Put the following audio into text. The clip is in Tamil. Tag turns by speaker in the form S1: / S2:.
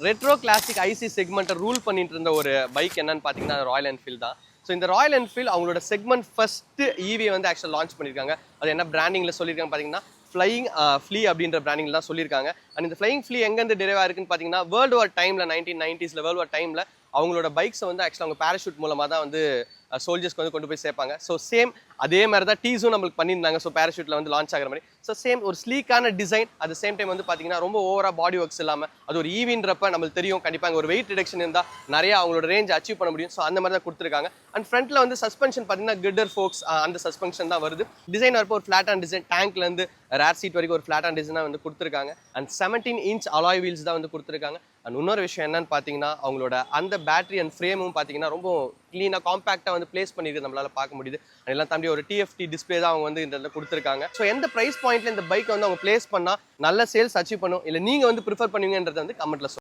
S1: ரெட்ரோ கிளாசிக் ஐசி செக்மெண்ட்டை ரூல் பண்ணிட்டு இருந்த ஒரு பைக் என்னன்னு பார்த்தீங்கன்னா ராயல் என்ஃபீல்டு தான். ஸோ இந்த ராயல் என்ஃபீல்டு அவங்களோட செக்மெண்ட் ஃபர்ஸ்ட்டு ஈவி வந்து ஆக்சுவலாக லான்ச் பண்ணியிருக்காங்க. அது என்ன பிராண்டிங்கில் சொல்லியிருக்காங்க பார்த்தீங்கன்னா ஃப்ளையிங் ஃப்ளீ அப்படின்ற பிராண்டிங் தான் சொல்லியிருக்காங்க. அண்ட் இந்த ஃப்ளையிங் ஃப்ளீ எங்கேருந்து டெரிவ் ஆயிருக்குன்னு பார்த்தீங்கன்னா வேர்ல்டு வார் டைமில் 1990s வேர்ல்டு வார் டைமில் அவங்களோட பைக்ஸை வந்து ஆக்சுவலாக அவங்க பேராஷூட் மூலமாக தான் வந்து சோல்ஜர்ஸ்க்கு வந்து கொண்டு போய் சேர்ப்பாங்க. ஸோ சேம் அதே மாதிரி தான் டீஸும் நம்மளுக்கு பண்ணியிருந்தாங்க. ஸோ பேராஷூட்டில் வந்து லான்ச் ஆகிற மாதிரி. ஸோ சேம் ஒரு ஸ்லீக்கான design, at the same time வந்து பார்த்தீங்கன்னா ரொம்ப ஓவராக பாடி ஒர்க்ஸ் இல்லாமல் அது ஒரு ஈவின்றப்ப நம்மளுக்கு தெரியும் கண்டிப்பாக ஒரு வெயிட் ரிடக்ஷன் இருந்தால் நிறைய அவங்களோட ரேஞ்ச் அச்சீவ் பண்ண முடியும். ஸோ அந்த மாதிரி தான் கொடுத்துருக்காங்க. அண்ட் ஃப்ரண்ட்டில் வந்து சஸ்பென்ஷன் பார்த்தீங்கன்னா கிட்டர் ஃபோக்ஸ் அந்த சஸ்பென்ஷன் தான் வருது. டிசைன் வரப்போ ஒரு ஃப்ளாட்டான டிசைன், டேங்க்லேருந்து ரேர் சீட் வரைக்கும் ஒரு ஃப்ளாட்டான டிசைனாக வந்து கொடுத்துருக்காங்க. அண்ட் 17 inch அலாய் வீல்ஸ் தான் வந்து கொடுத்துருக்காங்க. அண்ட் இன்னொரு விஷயம் என்னன்னு பார்த்தீங்கன்னா அவங்களோட அந்த பேட்டரி அண்ட் ஃப்ரேமும் பார்த்தீங்கன்னா ரொம்ப க்ளீனாக காம்பேக்டாக வந்து பிளேஸ் பண்ணியிருக்கு நம்மளால பார்க்க முடியுது. எல்லாம் தாண்டி ஒரு டிஎஃப்டி டிஸ்பிளே தான் அவங்க வந்து இந்த இடத்துல கொடுத்துருக்காங்க. ஸோ எந்த ப்ரைஸ் பாயிண்ட்ல இந்த பைக் வந்து அவங்க பிளேஸ் பண்ணால் நல்ல சேல்ஸ் அச்சீவ் பண்ணும், இல்லை நீங்கள் வந்து ப்ரிஃபர் பண்ணுவீங்கன்றதை வந்து கமெண்ட்ல